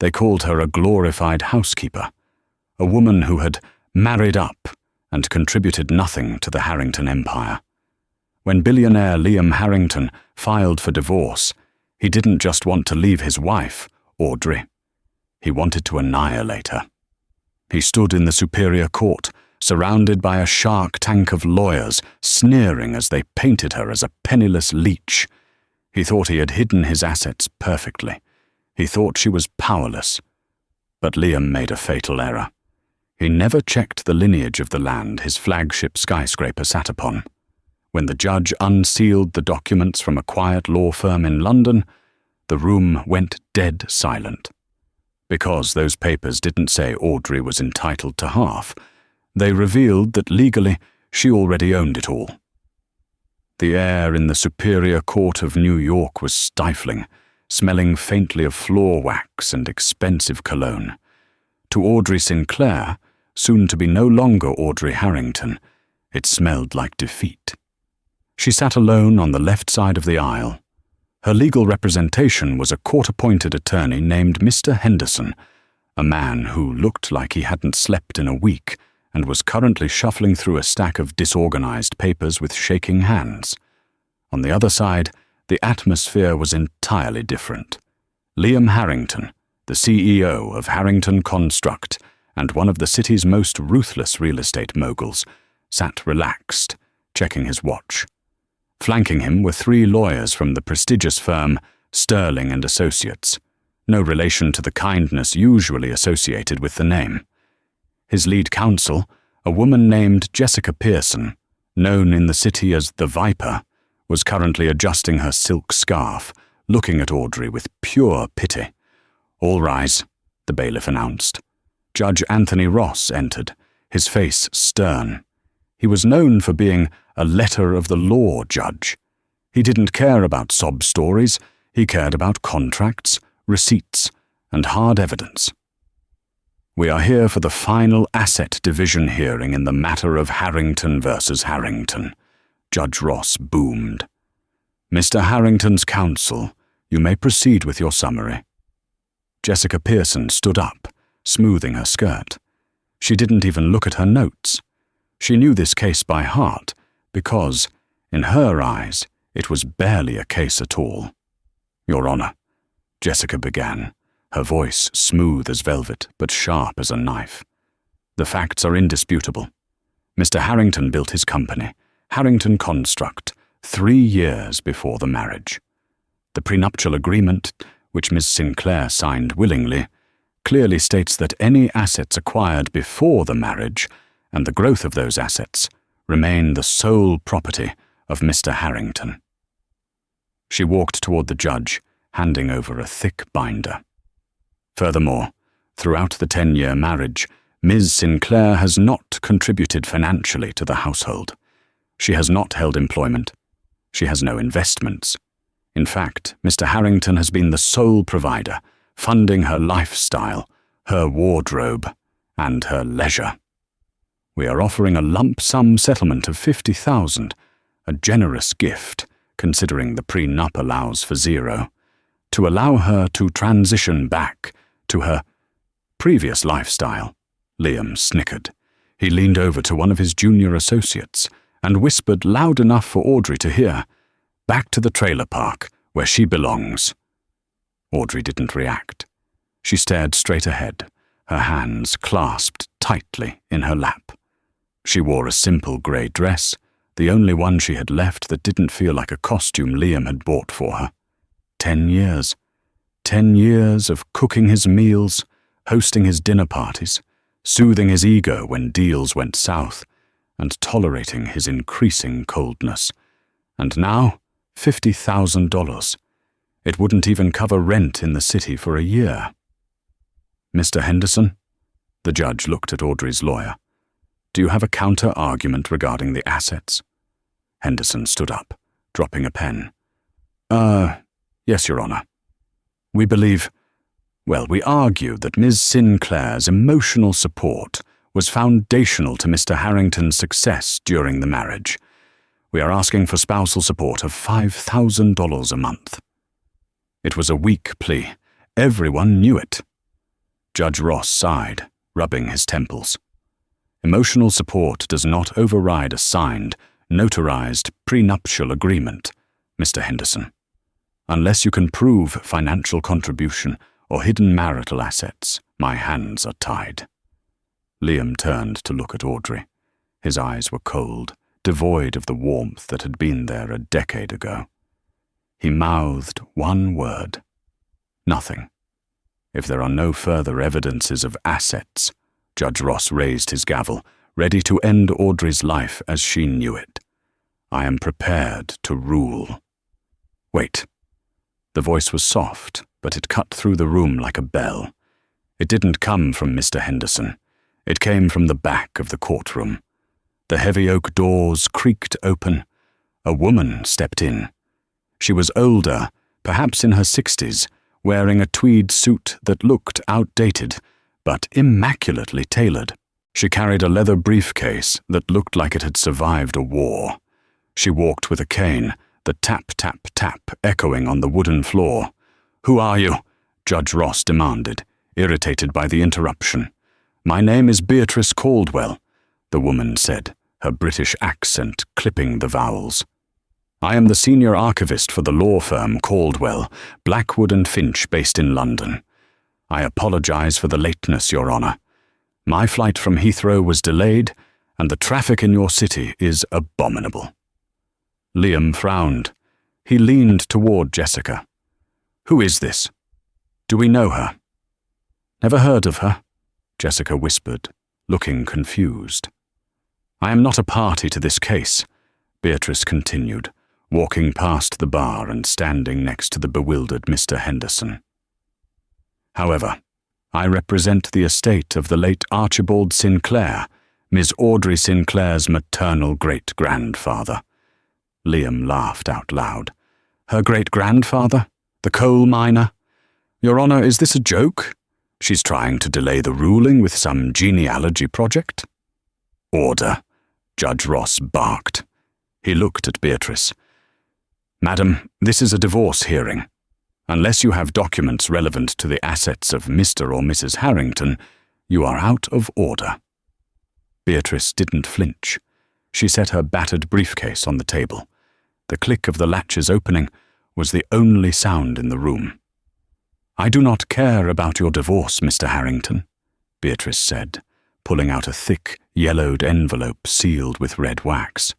They called her a glorified housekeeper, a woman who had married up and contributed nothing to the Harrington empire. When billionaire Liam Harrington filed for divorce, he didn't just want to leave his wife, Audrey. He wanted to annihilate her. He stood in the Superior Court, surrounded by a shark tank of lawyers, sneering as they painted her as a penniless leech. He thought he had hidden his assets perfectly. He thought she was powerless. But Liam made a fatal error. He never checked the lineage of the land his flagship skyscraper sat upon. When the judge unsealed the documents from a quiet law firm in London, the room went dead silent. Because those papers didn't say Audrey was entitled to half, they revealed that legally she already owned it all. The air in the Superior Court of New York was stifling, smelling faintly of floor wax and expensive cologne. To Audrey Sinclair, soon to be no longer Audrey Harrington, it smelled like defeat. She sat alone on the left side of the aisle. Her legal representation was a court-appointed attorney named Mr. Henderson, a man who looked like he hadn't slept in a week and was currently shuffling through a stack of disorganized papers with shaking hands. On the other side, the atmosphere was entirely different. Liam Harrington, the CEO of Harrington Construct and one of the city's most ruthless real estate moguls, sat relaxed, checking his watch. Flanking him were 3 lawyers from the prestigious firm Sterling and Associates, no relation to the kindness usually associated with the name. His lead counsel, a woman named Jessica Pearson, known in the city as the Viper, was currently adjusting her silk scarf, looking at Audrey with pure pity. "All rise," the bailiff announced. Judge Anthony Ross entered, his face stern. He was known for being a letter-of-the-law judge. He didn't care about sob stories, he cared about contracts, receipts, and hard evidence. "We are here for the final asset division hearing in the matter of Harrington versus Harrington," Judge Ross boomed. "Mr. Harrington's counsel, you may proceed with your summary." Jessica Pearson stood up, smoothing her skirt. She didn't even look at her notes. She knew this case by heart because, in her eyes, it was barely a case at all. "Your Honor," Jessica began, her voice smooth as velvet but sharp as a knife. "The facts are indisputable. Mr. Harrington built his company, Harrington Construct, 3 years before the marriage. The prenuptial agreement, which Ms. Sinclair signed willingly, clearly states that any assets acquired before the marriage and the growth of those assets remain the sole property of Mr. Harrington." She walked toward the judge, handing over a thick binder. "Furthermore, throughout the 10-year marriage, Ms. Sinclair has not contributed financially to the household. She has not held employment. She has no investments. In fact, Mr. Harrington has been the sole provider, funding her lifestyle, her wardrobe, and her leisure. We are offering a lump sum settlement of $50,000, a generous gift, considering the prenup allows for 0, to allow her to transition back to her previous lifestyle." Liam snickered. He leaned over to one of his junior associates and whispered loud enough for Audrey to hear, "Back to the trailer park, where she belongs." Audrey didn't react. She stared straight ahead, her hands clasped tightly in her lap. She wore a simple grey dress, the only one she had left that didn't feel like a costume Liam had bought for her. 10 years. 10 years of cooking his meals, hosting his dinner parties, soothing his ego when deals went south, and tolerating his increasing coldness. And now, $50,000. It wouldn't even cover rent in the city for a year. "Mr. Henderson?" The judge looked at Audrey's lawyer. "Do you have a counter-argument regarding the assets?" Henderson stood up, dropping a pen. Yes, Your Honor. We argue that Ms. Sinclair's emotional support was foundational to Mr. Harrington's success during the marriage. We are asking for spousal support of $5,000 a month." It was a weak plea. Everyone knew it. Judge Ross sighed, rubbing his temples. Emotional support does not override a signed, notarized prenuptial agreement, Mr. Henderson. Unless you can prove financial contribution or hidden marital assets, my hands are tied. Liam turned to look at Audrey. His eyes were cold, devoid of the warmth that had been there a decade ago. He mouthed one word. Nothing. If there are no further evidences of assets, Judge Ross raised his gavel, ready to end Audrey's life as she knew it. I am prepared to rule. Wait. The voice was soft, but it cut through the room like a bell. It didn't come from Mr. Henderson. It came from the back of the courtroom. The heavy oak doors creaked open. A woman stepped in. She was older, perhaps in her 60s, wearing a tweed suit that looked outdated, but immaculately tailored. She carried a leather briefcase that looked like it had survived a war. She walked with a cane, the tap, tap, tap echoing on the wooden floor. "Who are you?" Judge Ross demanded, irritated by the interruption. "My name is Beatrice Caldwell," the woman said, her British accent clipping the vowels. "I am the senior archivist for the law firm Caldwell, Blackwood and Finch, based in London. I apologize for the lateness, Your Honor. My flight from Heathrow was delayed, and the traffic in your city is abominable." Liam frowned. He leaned toward Jessica. "Who is this? Do we know her?" "Never heard of her," Jessica whispered, looking confused. "I am not a party to this case," Beatrice continued, walking past the bar and standing next to the bewildered Mr. Henderson. "However, I represent the estate of the late Archibald Sinclair, Miss Audrey Sinclair's maternal great-grandfather." Liam laughed out loud. "Her great-grandfather? The coal miner? Your Honor, is this a joke? She's trying to delay the ruling with some genealogy project?" "Order," Judge Ross barked. He looked at Beatrice. "Madam, this is a divorce hearing. Unless you have documents relevant to the assets of Mr. or Mrs. Harrington, you are out of order." Beatrice didn't flinch. She set her battered briefcase on the table. The click of the latches opening was the only sound in the room. "I do not care about your divorce, Mr. Harrington," Beatrice said, pulling out a thick, yellowed envelope sealed with red wax.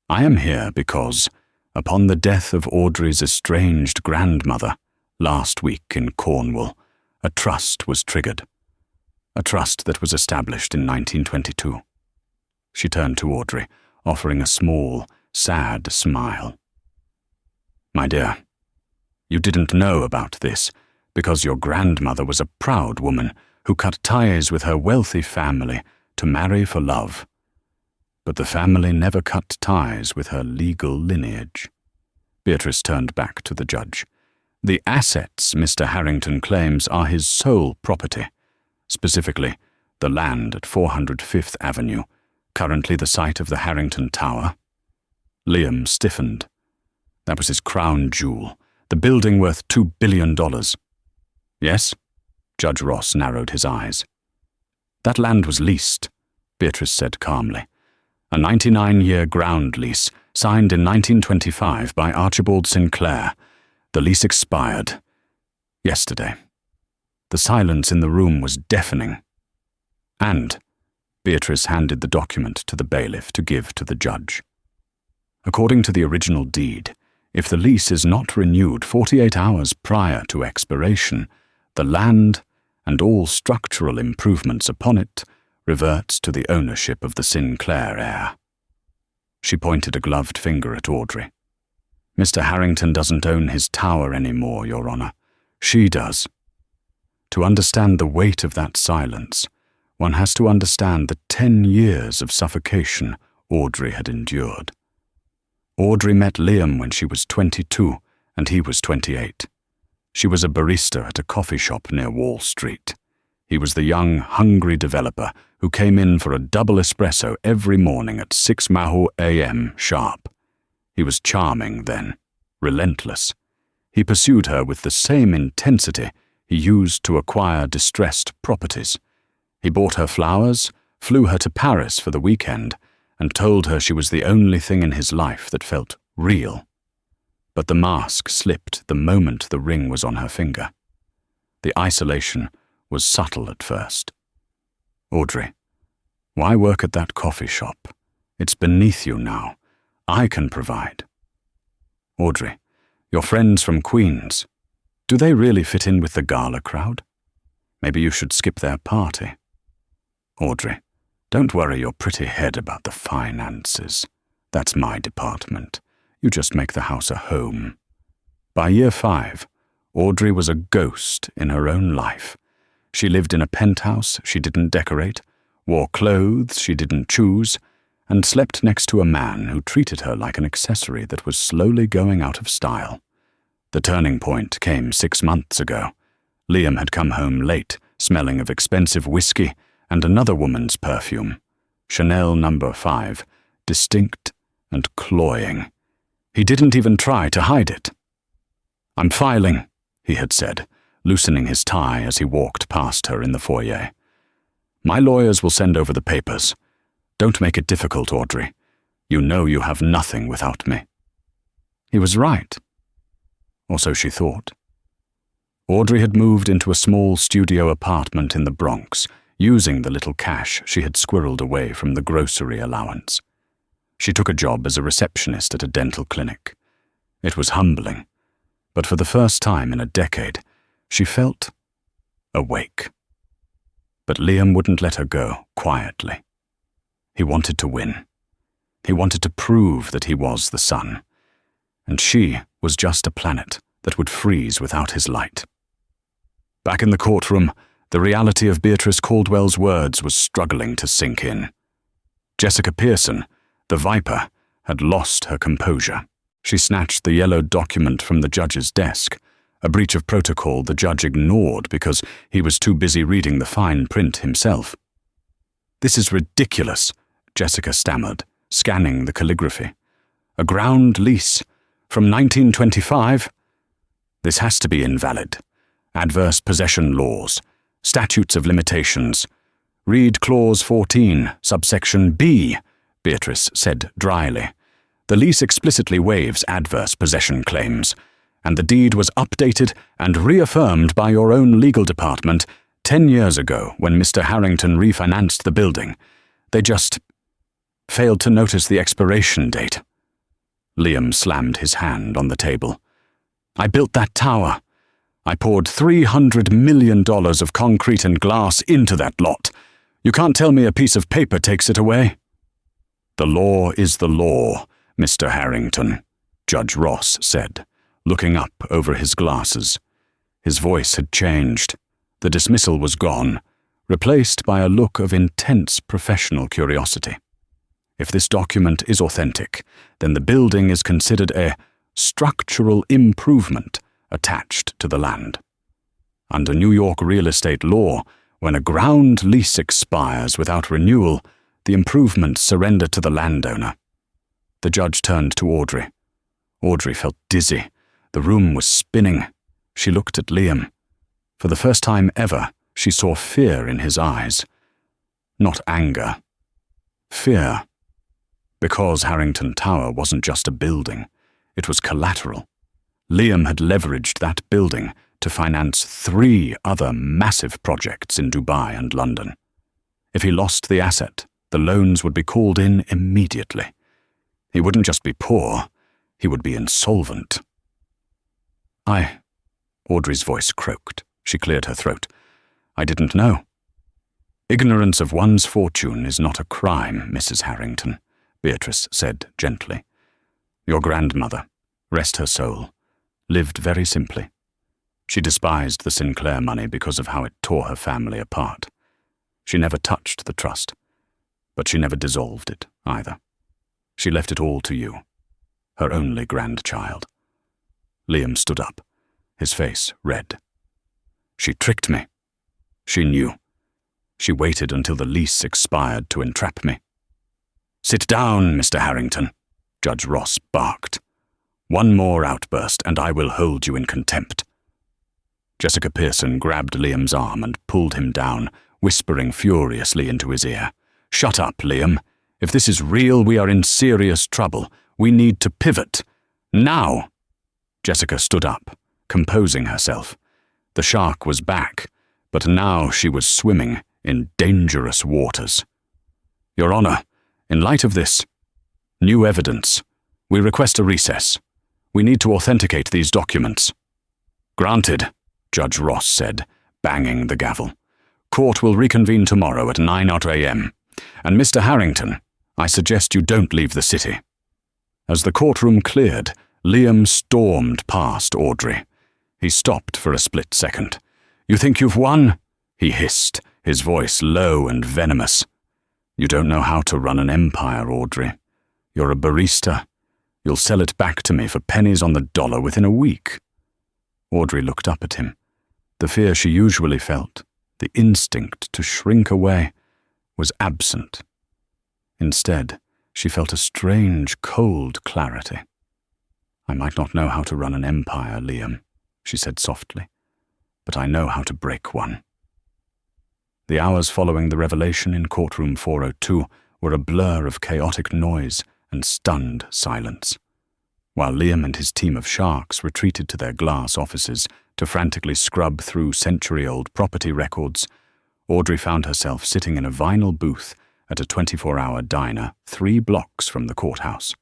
"I am here because, upon the death of Audrey's estranged grandmother, last week in Cornwall, a trust was triggered. A trust that was established in 1922. She turned to Audrey, offering a small, sad smile. "My dear, you didn't know about this because your grandmother was a proud woman who cut ties with her wealthy family to marry for love. But the family never cut ties with her legal lineage." Beatrice turned back to the judge. "The assets Mr. Harrington claims are his sole property, specifically the land at 400 Fifth Avenue, currently the site of the Harrington Tower." Liam stiffened. That was his crown jewel, the building worth $2 billion. "Yes?" Judge Ross narrowed his eyes. "That land was leased," Beatrice said calmly. "A 99-year ground lease, signed in 1925 by Archibald Sinclair. The lease expired yesterday." The silence in the room was deafening. "And," Beatrice handed the document to the bailiff to give to the judge. "According to the original deed, if the lease is not renewed 48 hours prior to expiration, the land, and all structural improvements upon it, reverts to the ownership of the Sinclair heir." She pointed a gloved finger at Audrey. "Mr. Harrington doesn't own his tower anymore, Your Honor. She does." To understand the weight of that silence, one has to understand the 10 years of suffocation Audrey had endured. Audrey met Liam when she was 22 and he was 28. She was a barista at a coffee shop near Wall Street. He was the young, hungry developer who came in for a double espresso every morning at 6 a.m. sharp. He was charming then, relentless. He pursued her with the same intensity he used to acquire distressed properties. He bought her flowers, flew her to Paris for the weekend, and told her she was the only thing in his life that felt real. But the mask slipped the moment the ring was on her finger. The isolation was subtle at first. "Audrey, why work at that coffee shop? It's beneath you now. I can provide." "Audrey, your friends from Queens, do they really fit in with the gala crowd? Maybe you should skip their party." "Audrey, don't worry your pretty head about the finances. That's my department. You just make the house a home." By year 5, Audrey was a ghost in her own life. She lived in a penthouse she didn't decorate, wore clothes she didn't choose, and slept next to a man who treated her like an accessory that was slowly going out of style. The turning point came 6 months ago. Liam had come home late, smelling of expensive whiskey and another woman's perfume, Chanel No. 5, distinct and cloying. He didn't even try to hide it. "I'm filing," he had said, loosening his tie as he walked past her in the foyer. "My lawyers will send over the papers. Don't make it difficult, Audrey. You know you have nothing without me." He was right. Or so she thought. Audrey had moved into a small studio apartment in the Bronx, using the little cash she had squirreled away from the grocery allowance. She took a job as a receptionist at a dental clinic. It was humbling, but for the first time in a decade, she felt awake. But Liam wouldn't let her go quietly. He wanted to win. He wanted to prove that he was the sun, and she was just a planet that would freeze without his light. Back in the courtroom, the reality of Beatrice Caldwell's words was struggling to sink in. Jessica Pearson, the Viper, had lost her composure. She snatched the yellow document from the judge's desk, a breach of protocol the judge ignored because he was too busy reading the fine print himself. "This is ridiculous," Jessica stammered, scanning the calligraphy. "A ground lease from 1925? This has to be invalid. Adverse possession laws, statutes of limitations. Read clause 14, subsection B," Beatrice said dryly. "The lease explicitly waives adverse possession claims, and the deed was updated and reaffirmed by your own legal department 10 years ago when Mr. Harrington refinanced the building. They just failed to notice the expiration date." Liam slammed his hand on the table. "I built that tower. I poured $300 million of concrete and glass into that lot. You can't tell me a piece of paper takes it away." "The law is the law, Mr. Harrington," Judge Ross said, looking up over his glasses. His voice had changed. The dismissal was gone, replaced by a look of intense professional curiosity. "If this document is authentic, then the building is considered a structural improvement attached to the land. Under New York real estate law, when a ground lease expires without renewal, the improvements surrender to the landowner." The judge turned to Audrey. Audrey felt dizzy. The room was spinning. She looked at Liam. For the first time ever, she saw fear in his eyes. Not anger. Fear. Because Harrington Tower wasn't just a building. It was collateral. Liam had leveraged that building to finance 3 other massive projects in Dubai and London. If he lost the asset, the loans would be called in immediately. He wouldn't just be poor, he would be insolvent. Audrey's voice croaked. She cleared her throat. "I didn't know." "Ignorance of one's fortune is not a crime, Mrs. Harrington," Beatrice said gently. "Your grandmother, rest her soul, lived very simply. She despised the Sinclair money because of how it tore her family apart. She never touched the trust, but she never dissolved it either. She left it all to you, her only grandchild." Liam stood up, his face red. "She tricked me. She knew. She waited until the lease expired to entrap me." "Sit down, Mr. Harrington," Judge Ross barked. "One more outburst and I will hold you in contempt." Jessica Pearson grabbed Liam's arm and pulled him down, whispering furiously into his ear. "Shut up, Liam. If this is real, we are in serious trouble. We need to pivot. Now!" Jessica stood up, composing herself. The shark was back, but now she was swimming in dangerous waters. "Your Honor, in light of this new evidence, we request a recess. We need to authenticate these documents." "Granted," Judge Ross said, banging the gavel. "Court will reconvene tomorrow at 9 a.m. And Mr. Harrington, I suggest you don't leave the city." As the courtroom cleared, Liam stormed past Audrey. He stopped for a split second. "You think you've won?" he hissed, his voice low and venomous. "You don't know how to run an empire, Audrey. You're a barista. You'll sell it back to me for pennies on the dollar within a week." Audrey looked up at him. The fear she usually felt, the instinct to shrink away, was absent. Instead, she felt a strange, cold clarity. "I might not know how to run an empire, Liam," she said softly, "but I know how to break one." The hours following the revelation in courtroom 402 were a blur of chaotic noise and stunned silence. While Liam and his team of sharks retreated to their glass offices to frantically scrub through century-old property records, Audrey found herself sitting in a vinyl booth at a 24-hour diner 3 blocks from the courthouse.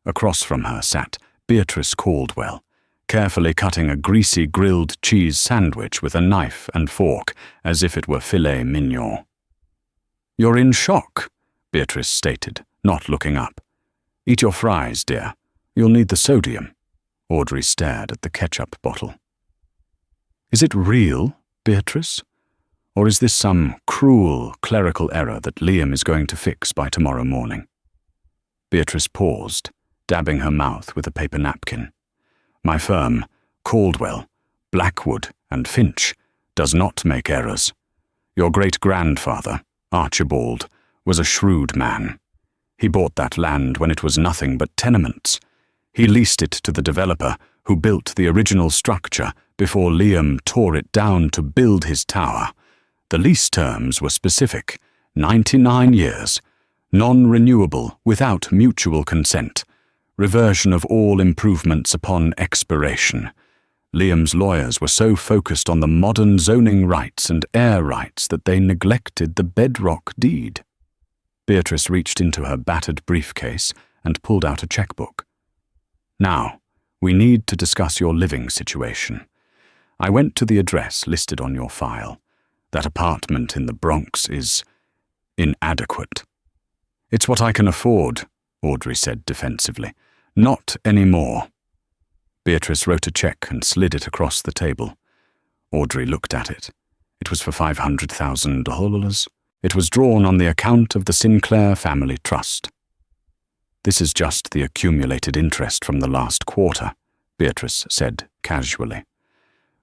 Across from her sat Beatrice Caldwell, carefully cutting a greasy grilled cheese sandwich with a knife and fork as if it were filet mignon. "You're in shock," Beatrice stated, not looking up. "Eat your fries, dear. You'll need the sodium." Audrey stared at the ketchup bottle. "Is it real, Beatrice? Or is this some cruel clerical error that Liam is going to fix by tomorrow morning?" Beatrice paused, dabbing her mouth with a paper napkin. "My firm, Caldwell, Blackwood and Finch, does not make errors. Your great-grandfather, Archibald, was a shrewd man. He bought that land when it was nothing but tenements. He leased it to the developer who built the original structure before Liam tore it down to build his tower. The lease terms were specific, 99 years, non-renewable without mutual consent, reversion of all improvements upon expiration. Liam's lawyers were so focused on the modern zoning rights and air rights that they neglected the bedrock deed." Beatrice reached into her battered briefcase and pulled out a checkbook. "Now, we need to discuss your living situation. I went to the address listed on your file. That apartment in the Bronx is inadequate." "It's what I can afford," Audrey said defensively. "Not anymore." Beatrice wrote a check and slid it across the table. Audrey looked at it. It was for $500,000. It was drawn on the account of the Sinclair Family Trust. "This is just the accumulated interest from the last quarter," Beatrice said casually.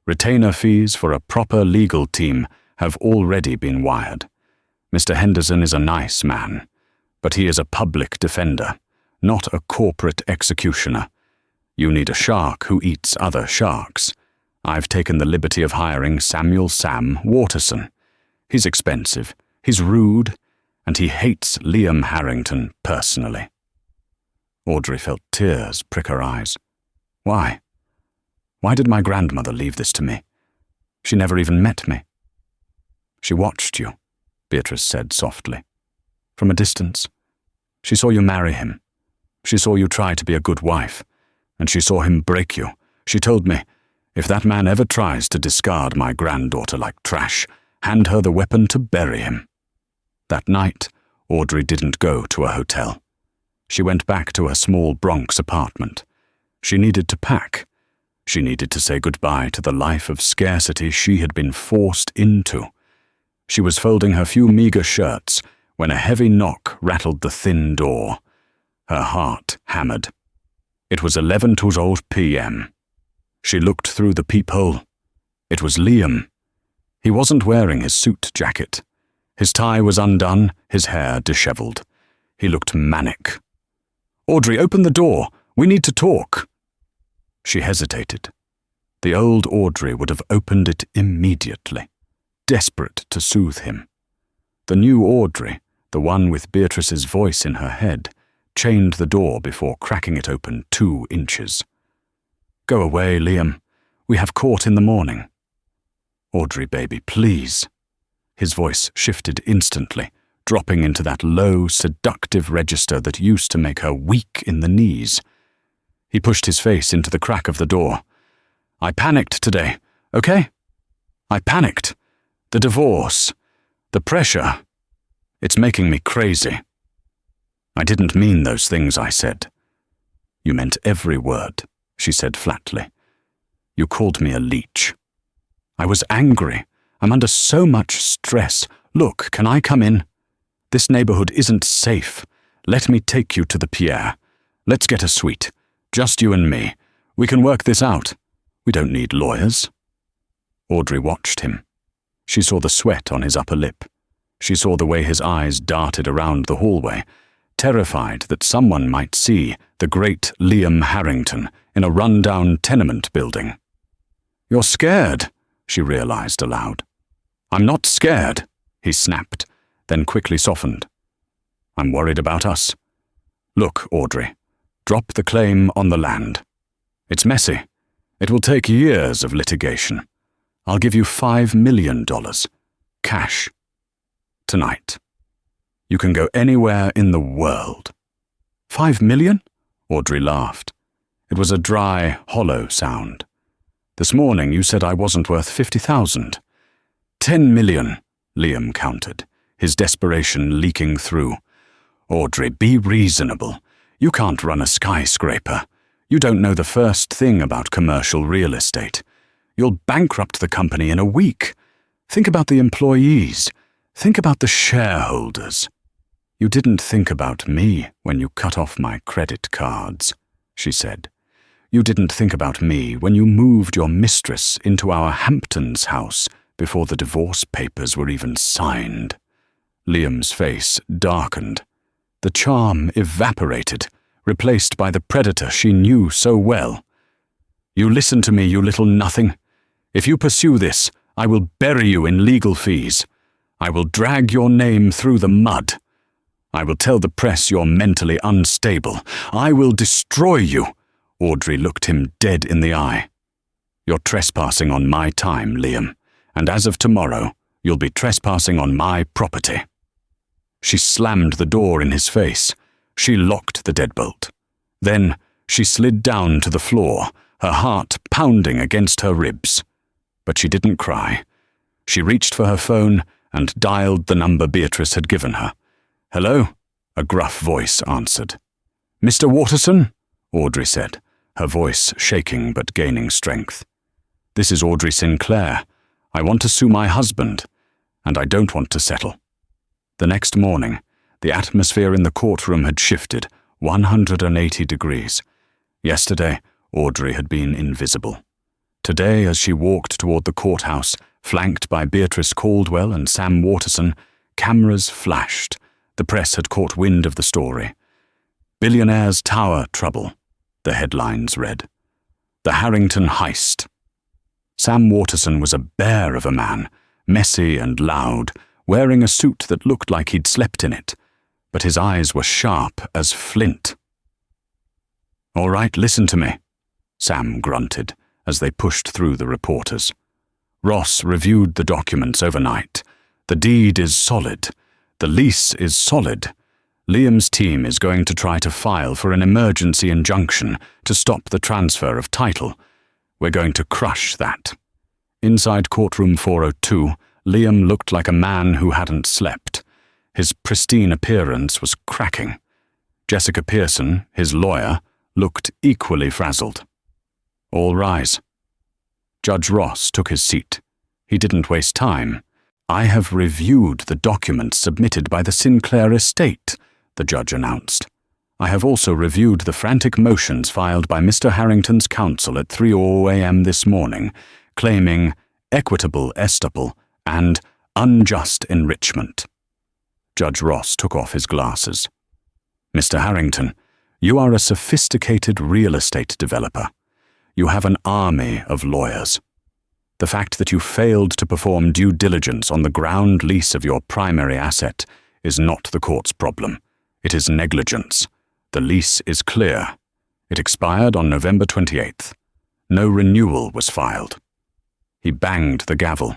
"Retainer fees for a proper legal team have already been wired. Mr. Henderson is a nice man, but he is a public defender, not a corporate executioner. You need a shark who eats other sharks. I've taken the liberty of hiring Samuel Sam Waterson. He's expensive, he's rude, and he hates Liam Harrington personally." Audrey felt tears prick her eyes. "Why? Why did my grandmother leave this to me? She never even met me." "She watched you," Beatrice said softly. "From a distance. She saw you marry him. She saw you try to be a good wife. And she saw him break you. She told me, if that man ever tries to discard my granddaughter like trash, hand her the weapon to bury him." That night, Audrey didn't go to a hotel. She went back to her small Bronx apartment. She needed to pack. She needed to say goodbye to the life of scarcity she had been forced into. She was folding her few meager shirts when a heavy knock rattled the thin door. Her heart hammered. It was 11:12 p.m. She looked through the peephole. It was Liam. He wasn't wearing his suit jacket. His tie was undone, his hair disheveled. He looked manic. "Audrey, open the door. We need to talk." She hesitated. the old Audrey would have opened it immediately, desperate to soothe him. The new Audrey, the one with Beatrice's voice in her head, chained the door before cracking it open 2 inches. "Go away, Liam. We have court in the morning." "Audrey, baby, please." His voice shifted instantly, dropping into that low, seductive register that used to make her weak in the knees. He pushed his face into the crack of the door. "I panicked today, okay? I panicked. The divorce. The pressure. It's making me crazy." "I didn't mean those things I said." "You meant every word," she said flatly. "You called me a leech." "I was angry. I'm under so much stress. Look, can I come in? This neighborhood isn't safe. Let me take you to the Pierre. Let's get a suite. Just you and me. We can work this out. We don't need lawyers." Audrey watched him. She saw the sweat on his upper lip. She saw the way his eyes darted around the hallway, terrified that someone might see the great Liam Harrington in a run-down tenement building. "You're scared," she realized aloud. "I'm not scared," he snapped, then quickly softened. "I'm worried about us. Look, Audrey, drop the claim on the land. It's messy. It will take years of litigation. I'll give you $5 million, cash, tonight. You can go anywhere in the world." "$5 million?" Audrey laughed. It was a dry, hollow sound. "This morning you said I wasn't worth 50,000. 10 million, Liam countered, his desperation leaking through. "Audrey, be reasonable. You can't run a skyscraper. You don't know the first thing about commercial real estate. You'll bankrupt the company in a week. Think about the employees. Think about the shareholders." "You didn't think about me when you cut off my credit cards," she said. "You didn't think about me when you moved your mistress into our Hamptons house before the divorce papers were even signed." Liam's face darkened. The charm evaporated, replaced by the predator she knew so well. "You listen to me, you little nothing. If you pursue this, I will bury you in legal fees. I will drag your name through the mud. I will tell the press you're mentally unstable. I will destroy you." Audrey looked him dead in the eye. "You're trespassing on my time, Liam, and as of tomorrow, you'll be trespassing on my property." She slammed the door in his face. She locked the deadbolt. Then she slid down to the floor, her heart pounding against her ribs. But she didn't cry. She reached for her phone and dialed the number Beatrice had given her. "Hello?" a gruff voice answered. "Mr. Waterson?" Audrey said, her voice shaking but gaining strength. "This is Audrey Sinclair. I want to sue my husband, and I don't want to settle." The next morning, the atmosphere in the courtroom had shifted 180 degrees. Yesterday, Audrey had been invisible. Today, as she walked toward the courthouse, flanked by Beatrice Caldwell and Sam Waterson, cameras flashed. The press had caught wind of the story. "Billionaire's Tower Trouble," the headlines read. "The Harrington Heist." Sam Waterson was a bear of a man, messy and loud, wearing a suit that looked like he'd slept in it, but his eyes were sharp as flint. "All right, listen to me," Sam grunted as they pushed through the reporters. "Ross reviewed the documents overnight. The deed is solid. The lease is solid. Liam's team is going to try to file for an emergency injunction to stop the transfer of title. We're going to crush that." Inside courtroom 402, Liam looked like a man who hadn't slept. His pristine appearance was cracking. Jessica Pearson, his lawyer, looked equally frazzled. "All rise." Judge Ross took his seat. He didn't waste time. "I have reviewed the documents submitted by the Sinclair estate," the judge announced. "I have also reviewed the frantic motions filed by Mr. Harrington's counsel at 3:00 a.m. this morning, claiming equitable estoppel and unjust enrichment." Judge Ross took off his glasses. "Mr. Harrington, you are a sophisticated real estate developer. you have an army of lawyers. The fact that you failed to perform due diligence on the ground lease of your primary asset is not the court's problem. It is negligence. The lease is clear. It expired on November 28th. No renewal was filed. He banged the gavel.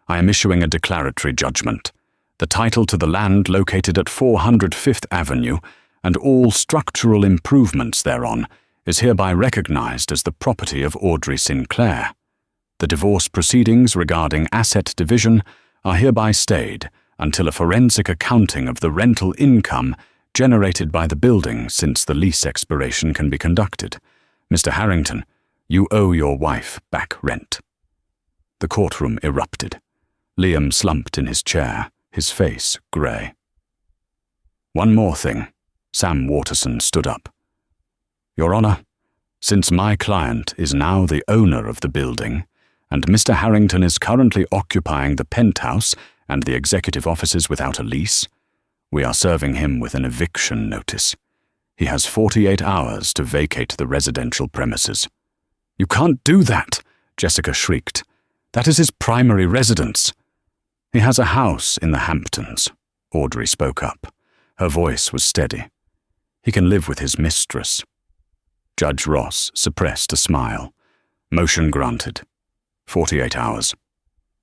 I am issuing a declaratory judgment. The title to the land located at 400 Fifth Avenue and all structural improvements thereon is hereby recognized as the property of Audrey Sinclair. The divorce proceedings regarding asset division are hereby stayed until a forensic accounting of the rental income generated by the building since the lease expiration can be conducted. Mr. Harrington, you owe your wife back rent. The courtroom erupted. Liam slumped in his chair, his face grey. One more thing. Sam Waterson stood up. Your Honour, since my client is now the owner of the building, and Mr. Harrington is currently occupying the penthouse and the executive offices without a lease, we are serving him with an eviction notice. He has 48 hours to vacate the residential premises. You can't do that, Jessica shrieked. That is his primary residence. He has a house in the Hamptons, Audrey spoke up. Her voice was steady. He can live with his mistress. Judge Ross suppressed a smile. Motion granted. 48 hours.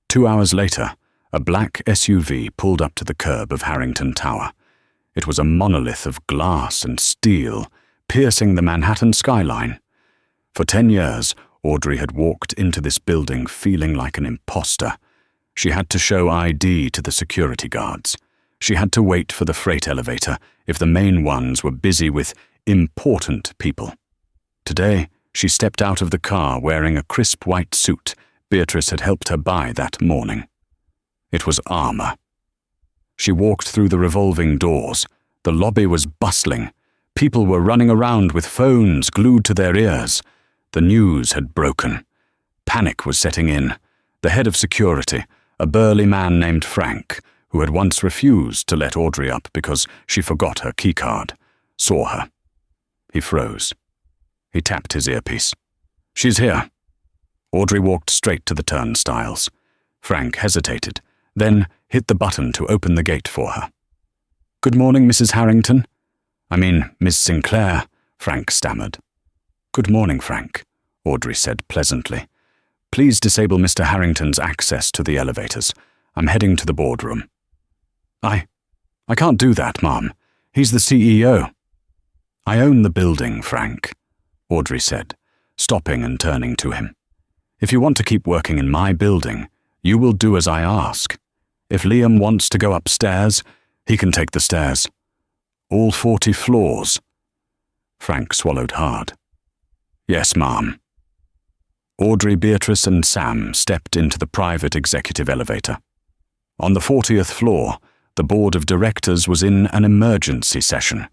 2 hours later, a black SUV pulled up to the curb of Harrington Tower. It was a monolith of glass and steel, piercing the Manhattan skyline. For 10 years, Audrey had walked into this building feeling like an imposter. She had to show ID to the security guards. She had to wait for the freight elevator if the main ones were busy with important people. Today, she stepped out of the car wearing a crisp white suit Beatrice had helped her buy that morning. It was armor. She walked through the revolving doors. The lobby was bustling. People were running around with phones glued to their ears. The news had broken. Panic was setting in. The head of security, a burly man named Frank, who had once refused to let Audrey up because she forgot her keycard, saw her. He froze. He tapped his earpiece. She's here. Audrey walked straight to the turnstiles. Frank hesitated, then hit the button to open the gate for her. Good morning, Mrs. Harrington. I mean, Miss Sinclair, Frank stammered. Good morning, Frank, Audrey said pleasantly. Please disable Mr. Harrington's access to the elevators. I'm heading to the boardroom. I can't do that, Ma'am. He's the CEO. I own the building, Frank, Audrey said, stopping and turning to him. If you want to keep working in my building, you will do as I ask. If Liam wants to go upstairs, he can take the stairs. All 40 floors. Frank swallowed hard. Yes, Ma'am. Audrey, Beatrice, and Sam stepped into the private executive elevator. On the 40th floor, the board of directors was in an emergency session.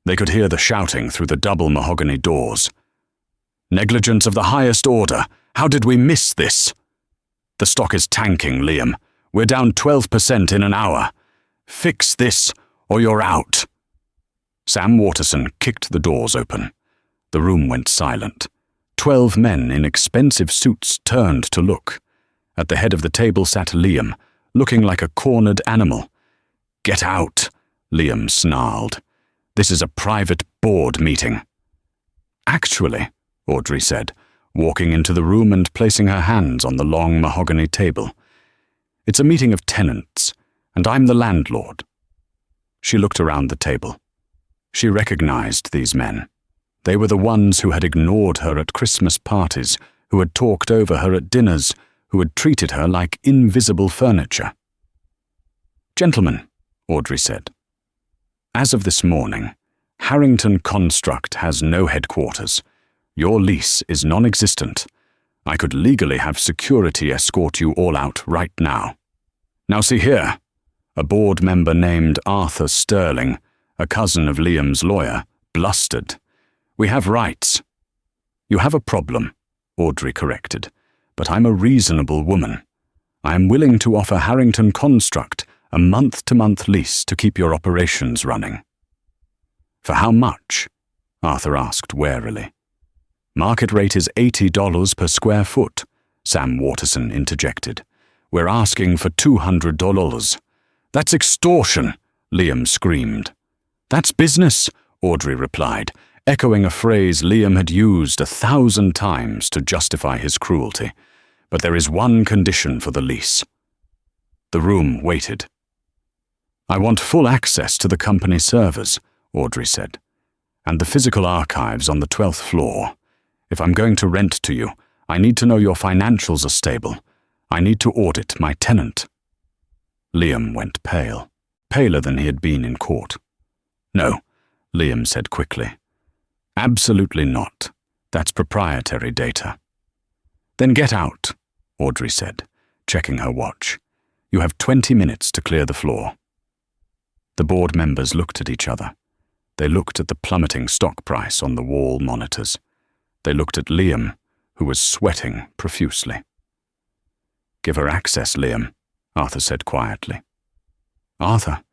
They could hear the shouting through the double mahogany doors. Negligence of the highest order. How did we miss this? The stock is tanking, Liam. We're down 12% in an hour. Fix this, or you're out. Sam Waterson kicked the doors open. The room went silent. 12 men in expensive suits turned to look. At the head of the table sat Liam, looking like a cornered animal. Get out, Liam snarled. This is a private board meeting. Actually, Audrey said, walking into the room and placing her hands on the long mahogany table. It's a meeting of tenants, and I'm the landlord. She looked around the table. She recognized these men. They were the ones who had ignored her at Christmas parties, who had talked over her at dinners, who had treated her like invisible furniture. Gentlemen, Audrey said, as of this morning, Harrington Construct has no headquarters. Your lease is non-existent. I could legally have security escort you all out right now. Now see here. A board member named Arthur Sterling, a cousin of Liam's lawyer, blustered. We have rights. You have a problem, Audrey corrected, but I'm a reasonable woman. I am willing to offer Harrington Construct a month-to-month lease to keep your operations running. For how much? Arthur asked warily. Market rate is $80 per square foot, Sam Waterson interjected. We're asking for $200. That's extortion, Liam screamed. That's business, Audrey replied, echoing a phrase Liam had used 1,000 times to justify his cruelty. But there is one condition for the lease. The room waited. I want full access to the company servers, Audrey said, and the physical archives on the 12th floor. If I'm going to rent to you, I need to know your financials are stable. I need to audit my tenant. Liam went pale, paler than he had been in court. No, Liam said quickly. Absolutely not. That's proprietary data. Then get out, Audrey said, checking her watch. You have 20 minutes to clear the floor. The board members looked at each other. They looked at the plummeting stock price on the wall monitors. They looked at Liam, who was sweating profusely. Give her access, Liam, Arthur said quietly. Arthur,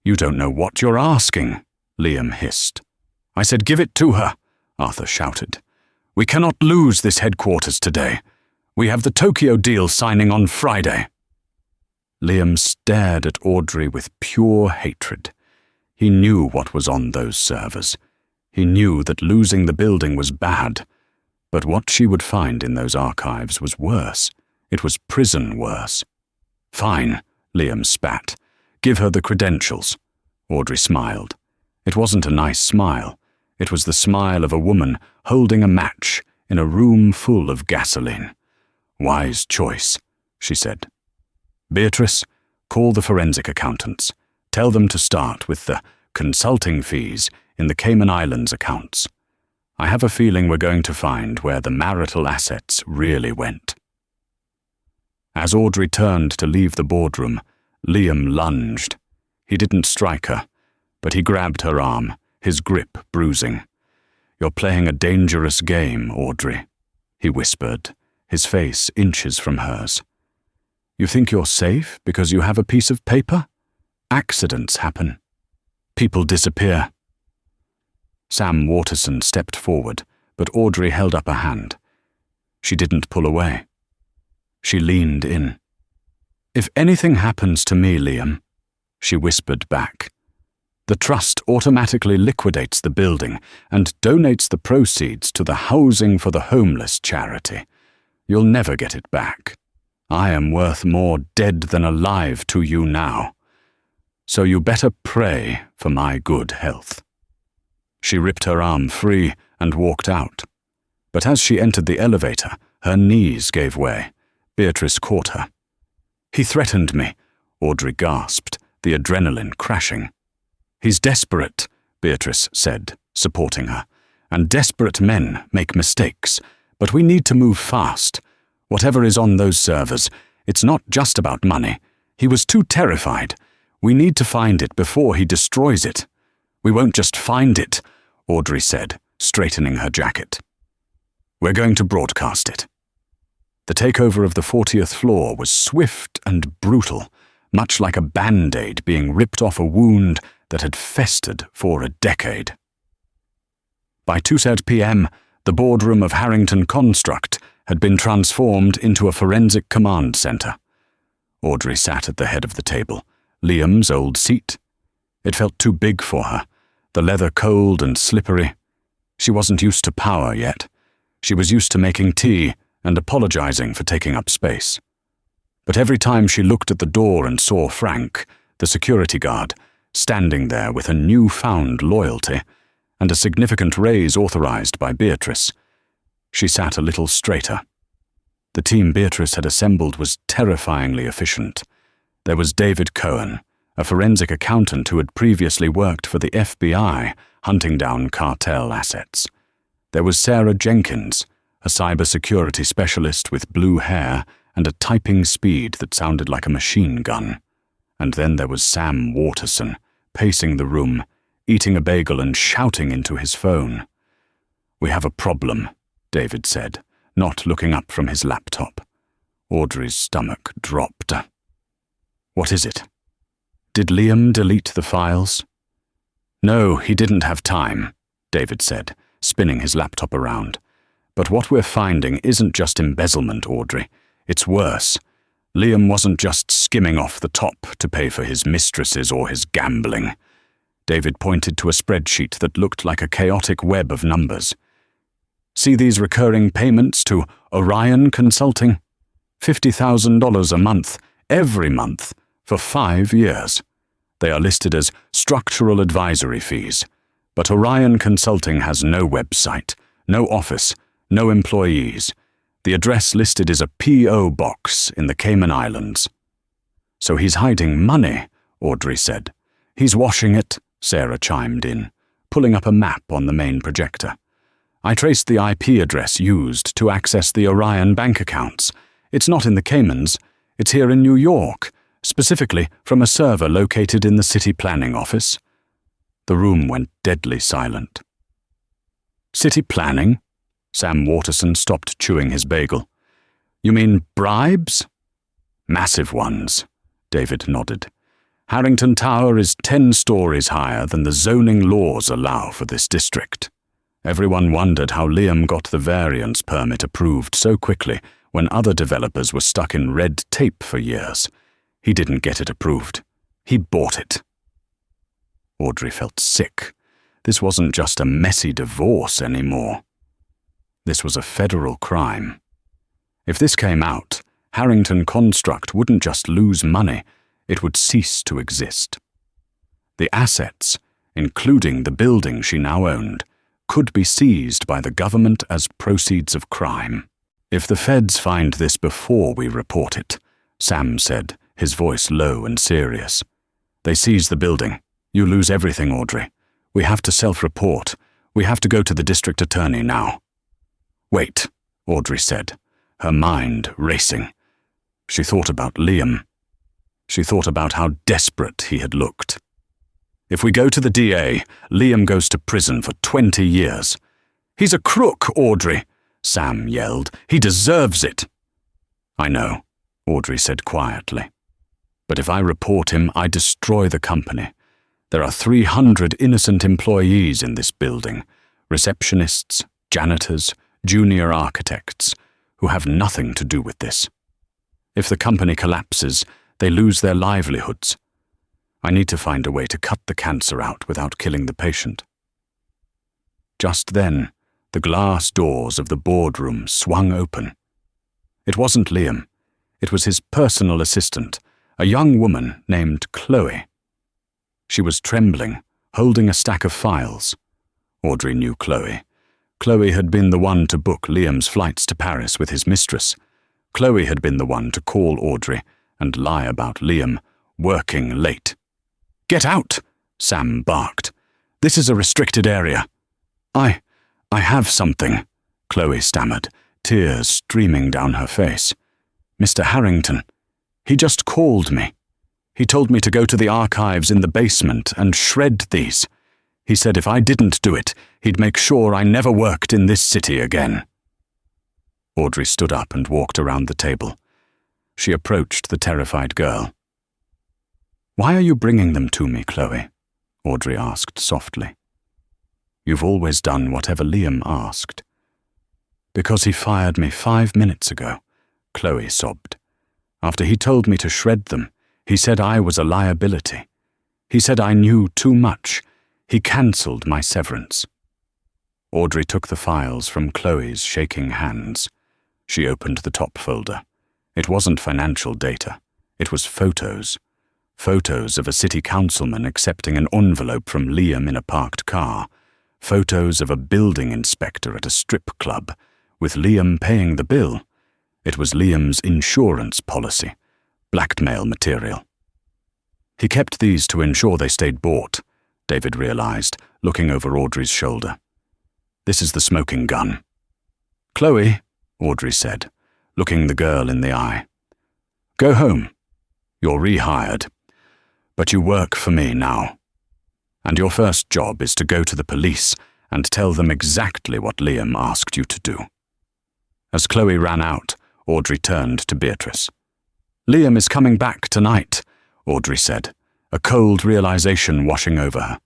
you don't know what you're asking, Liam hissed. I said give it to her, Arthur shouted. We cannot lose this headquarters today. We have the Tokyo deal signing on Friday. Liam stared at Audrey with pure hatred. He knew what was on those servers. He knew that losing the building was bad, but what she would find in those archives was worse. It was prison worse. Fine, Liam spat. Give her the credentials. Audrey smiled. It wasn't a nice smile. It was the smile of a woman holding a match in a room full of gasoline. Wise choice, she said. Beatrice, call the forensic accountants. Tell them to start with the consulting fees in the Cayman Islands accounts. I have a feeling we're going to find where the marital assets really went. As Audrey turned to leave the boardroom, Liam lunged. He didn't strike her, but he grabbed her arm, his grip bruising. You're playing a dangerous game, Audrey, he whispered, his face inches from hers. You think you're safe because you have a piece of paper? Accidents happen. People disappear. Sam Waterson stepped forward, but Audrey held up a hand. She didn't pull away. She leaned in. If anything happens to me, Liam, she whispered back, the trust automatically liquidates the building and donates the proceeds to the Housing for the Homeless charity. You'll never get it back. I am worth more dead than alive to you now. So you better pray for my good health. She ripped her arm free and walked out. But as she entered the elevator, her knees gave way. Beatrice caught her. He threatened me, Audrey gasped, the adrenaline crashing. He's desperate, Beatrice said, supporting her. And desperate men make mistakes, but we need to move fast. Whatever is on those servers, it's not just about money. He was too terrified. We need to find it before he destroys it. We won't just find it, Audrey said, straightening her jacket. We're going to broadcast it. The takeover of the 40th floor was swift and brutal, much like a band-aid being ripped off a wound that had festered for a decade. By 2:30 p.m., the boardroom of Harrington Construct had been transformed into a forensic command center. Audrey sat at the head of the table, Liam's old seat. It felt too big for her, the leather cold and slippery. She wasn't used to power yet. She was used to making tea and apologizing for taking up space. But every time she looked at the door and saw Frank, the security guard, standing there with a newfound loyalty and a significant raise authorized by Beatrice, she sat a little straighter. The team Beatrice had assembled was terrifyingly efficient. There was David Cohen, a forensic accountant who had previously worked for the FBI, hunting down cartel assets. There was Sarah Jenkins, a cybersecurity specialist with blue hair and a typing speed that sounded like a machine gun. And then there was Sam Waterson, pacing the room, eating a bagel and shouting into his phone. We have a problem, David said, not looking up from his laptop. Audrey's stomach dropped. What is it? Did Liam delete the files? No, he didn't have time, David said, spinning his laptop around. But what we're finding isn't just embezzlement, Audrey. It's worse. Liam wasn't just skimming off the top to pay for his mistresses or his gambling. David pointed to a spreadsheet that looked like a chaotic web of numbers. See these recurring payments to Orion Consulting? $50,000 a month, every month, for 5 years. They are listed as structural advisory fees. But Orion Consulting has no website, no office, no employees. The address listed is a P.O. box in the Cayman Islands. So he's hiding money, Audrey said. He's washing it, Sarah chimed in, pulling up a map on the main projector. I traced the IP address used to access the Orion bank accounts. It's not in the Caymans. It's here in New York, specifically from a server located in the city planning office. The room went deadly silent. City planning? Sam Waterson stopped chewing his bagel. You mean bribes? Massive ones, David nodded. Harrington Tower is 10 stories higher than the zoning laws allow for this district. Everyone wondered how Liam got the variance permit approved so quickly when other developers were stuck in red tape for years. He didn't get it approved. He bought it. Audrey felt sick. This wasn't just a messy divorce anymore. This was a federal crime. If this came out, Harrington Construct wouldn't just lose money, it would cease to exist. The assets, including the building she now owned, could be seized by the government as proceeds of crime. If the feds find this before we report it, Sam said, his voice low and serious. They seize the building. You lose everything, Audrey. We have to self-report. We have to go to the district attorney now. Wait, Audrey said, her mind racing. She thought about Liam. She thought about how desperate he had looked. If we go to the DA, Liam goes to prison for 20 years. He's a crook, Audrey, Sam yelled. He deserves it. I know, Audrey said quietly. But if I report him, I destroy the company. There are 300 innocent employees in this building, receptionists, janitors, junior architects, who have nothing to do with this. If the company collapses, they lose their livelihoods. I need to find a way to cut the cancer out without killing the patient. Just then, the glass doors of the boardroom swung open. It wasn't Liam. It was his personal assistant, a young woman named Chloe. She was trembling, holding a stack of files. Audrey knew Chloe. Chloe had been the one to book Liam's flights to Paris with his mistress. Chloe had been the one to call Audrey and lie about Liam, working late. Get out, Sam barked. This is a restricted area. I have something, Chloe stammered, tears streaming down her face. Mr. Harrington, he just called me. He told me to go to the archives in the basement and shred these. He said if I didn't do it, he'd make sure I never worked in this city again. Audrey stood up and walked around the table. She approached the terrified girl. Why are you bringing them to me, Chloe? Audrey asked softly. You've always done whatever Liam asked. Because he fired me 5 minutes ago, Chloe sobbed. After he told me to shred them, he said I was a liability. He said I knew too much. He cancelled my severance. Audrey took the files from Chloe's shaking hands. She opened the top folder. It wasn't financial data. It was photos. Photos of a city councilman accepting an envelope from Liam in a parked car. Photos of a building inspector at a strip club, with Liam paying the bill. It was Liam's insurance policy. Blackmail material. He kept these to ensure they stayed bought, David realized, looking over Audrey's shoulder. This is the smoking gun. Chloe, Audrey said, looking the girl in the eye. Go home. You're rehired. But you work for me now. And your first job is to go to the police and tell them exactly what Liam asked you to do. As Chloe ran out, Audrey turned to Beatrice. Liam is coming back tonight, Audrey said, a cold realization washing over her.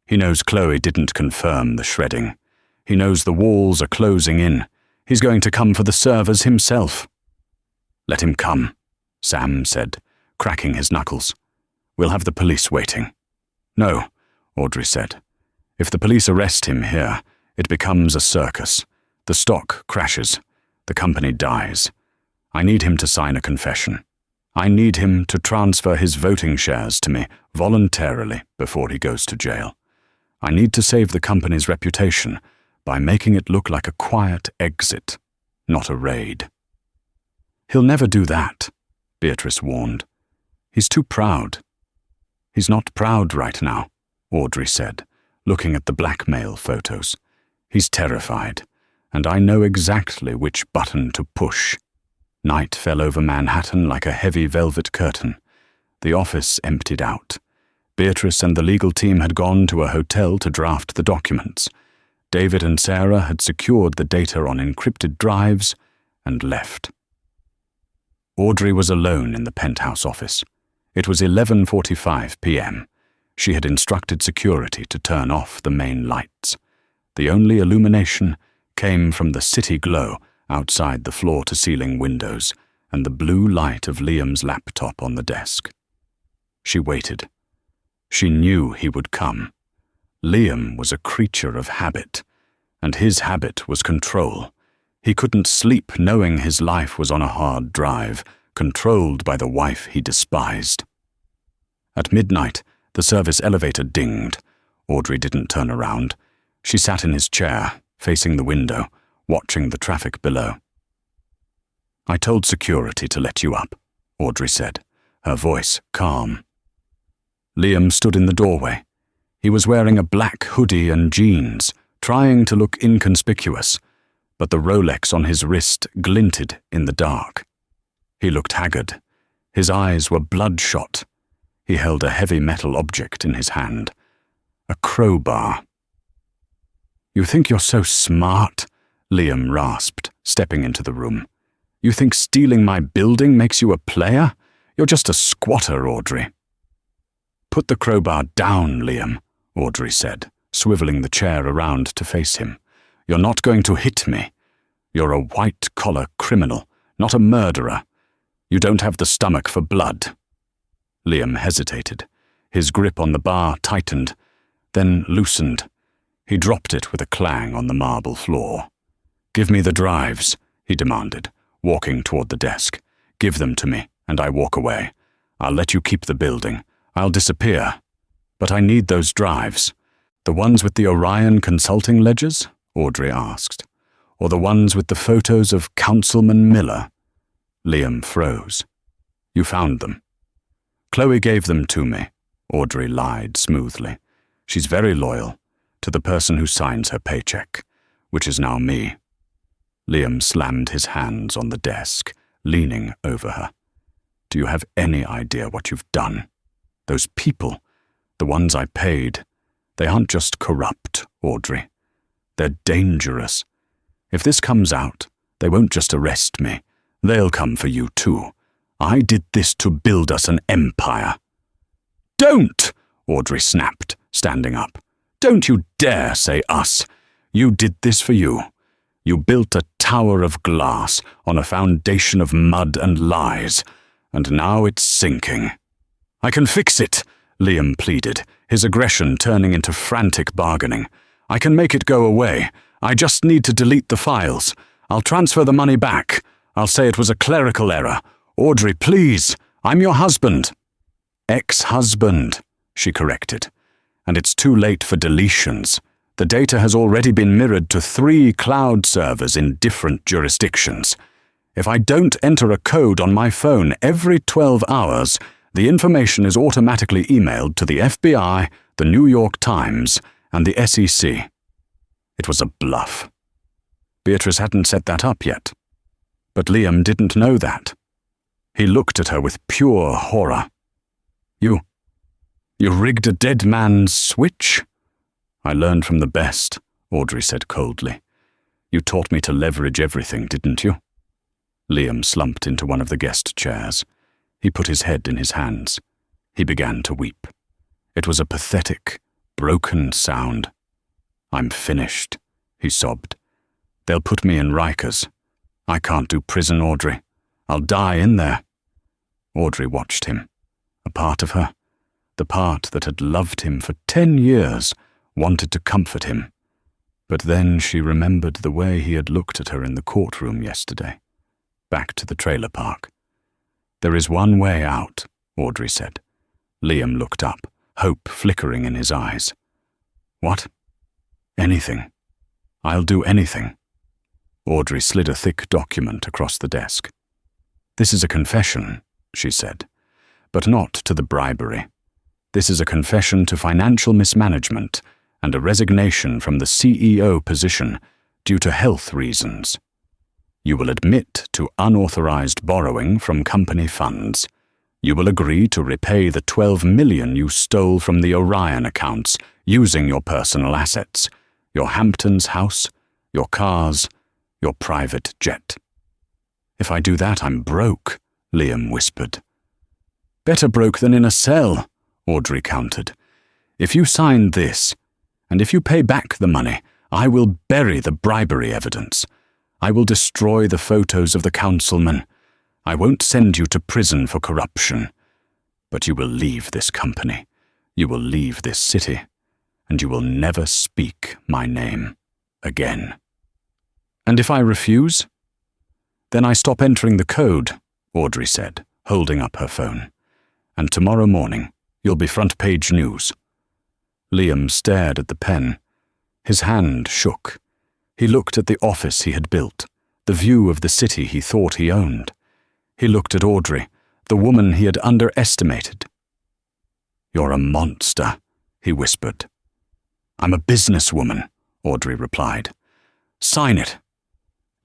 He knows Chloe didn't confirm the shredding. He knows the walls are closing in. He's going to come for the servers himself." "Let him come," Sam said, cracking his knuckles. "We'll have the police waiting." "No," Audrey said. "If the police arrest him here, it becomes a circus. The stock crashes. The company dies. I need him to sign a confession. I need him to transfer his voting shares to me voluntarily before he goes to jail. I need to save the company's reputation by making it look like a quiet exit, not a raid." "He'll never do that," Beatrice warned. "He's too proud." "He's not proud right now," Audrey said, looking at the blackmail photos. "He's terrified, and I know exactly which button to push." Night fell over Manhattan like a heavy velvet curtain. The office emptied out. Beatrice and the legal team had gone to a hotel to draft the documents. David and Sarah had secured the data on encrypted drives and left. Audrey was alone in the penthouse office. It was 11:45 p.m. She had instructed security to turn off the main lights. The only illumination came from the city glow outside the floor-to-ceiling windows and the blue light of Liam's laptop on the desk. She waited. She knew he would come. Liam was a creature of habit, and his habit was control. He couldn't sleep knowing his life was on a hard drive, controlled by the wife he despised. At midnight, the service elevator dinged. Audrey didn't turn around. She sat in his chair, facing the window, watching the traffic below. "I told security to let you up," Audrey said, her voice calm. Liam stood in the doorway. He was wearing a black hoodie and jeans, trying to look inconspicuous, but the Rolex on his wrist glinted in the dark. He looked haggard. His eyes were bloodshot. He held a heavy metal object in his hand. A crowbar. "You think you're so smart?" Liam rasped, stepping into the room. "You think stealing my building makes you a player? You're just a squatter, Audrey." "Put the crowbar down, Liam," Audrey said, swiveling the chair around to face him. "You're not going to hit me. You're a white-collar criminal, not a murderer. You don't have the stomach for blood." Liam hesitated. His grip on the bar tightened, then loosened. He dropped it with a clang on the marble floor. "Give me the drives," he demanded, walking toward the desk. "Give them to me, and I walk away. I'll let you keep the building. I'll disappear. But I need those drives." "The ones with the Orion Consulting ledgers?" Audrey asked. "Or the ones with the photos of Councilman Miller?" Liam froze. "You found them." "Chloe gave them to me," Audrey lied smoothly. "She's very loyal to the person who signs her paycheck, which is now me." Liam slammed his hands on the desk, leaning over her. "Do you have any idea what you've done? Those people, the ones I paid, they aren't just corrupt, Audrey. They're dangerous. If this comes out, they won't just arrest me. They'll come for you too. I did this to build us an empire." "Don't!" Audrey snapped, standing up. "Don't you dare say us. You did this for you. You built a tower of glass on a foundation of mud and lies, and now it's sinking." "I can fix it," Liam pleaded, his aggression turning into frantic bargaining. "I can make it go away. I just need to delete the files. I'll transfer the money back. I'll say it was a clerical error. Audrey, please, I'm your husband." "Ex-husband," she corrected. "And it's too late for deletions. The data has already been mirrored to 3 cloud servers in different jurisdictions. If I don't enter a code on my phone every 12 hours, the information is automatically emailed to the FBI, the New York Times, and the SEC. It was a bluff. Beatrice hadn't set that up yet. But Liam didn't know that. He looked at her with pure horror. You rigged a dead man's switch?" "I learned from the best," Audrey said coldly. "You taught me to leverage everything, didn't you?" Liam slumped into one of the guest chairs. He put his head in his hands. He began to weep. It was a pathetic, broken sound. "I'm finished," he sobbed. They'll put me in Rikers. I can't do prison, Audrey. I'll die in there. Audrey watched him. A part of her, the part that had loved him for 10 years, wanted to comfort him. But then she remembered the way he had looked at her in the courtroom yesterday. Back to the trailer park. "There is one way out," Audrey said. Liam looked up, hope flickering in his eyes. "What?" "Anything. I'll do anything." Audrey slid a thick document across the desk. "This is a confession," she said, "but not to the bribery. This is a confession to financial mismanagement and a resignation from the CEO position due to health reasons. You will admit to unauthorized borrowing from company funds. You will agree to repay the $12 million you stole from the Orion accounts using your personal assets, your Hamptons house, your cars, your private jet." "If I do that, I'm broke," Liam whispered. "Better broke than in a cell," Audrey countered. "If you sign this, and if you pay back the money, I will bury the bribery evidence. I will destroy the photos of the councilman. I won't send you to prison for corruption. But you will leave this company. You will leave this city. And you will never speak my name again." "And if I refuse?" "Then I stop entering the code," Audrey said, holding up her phone. "And tomorrow morning, you'll be front-page news." Liam stared at the pen. His hand shook. He looked at the office he had built, the view of the city he thought he owned. He looked at Audrey, the woman he had underestimated. "You're a monster," he whispered. "I'm a businesswoman," Audrey replied. "Sign it."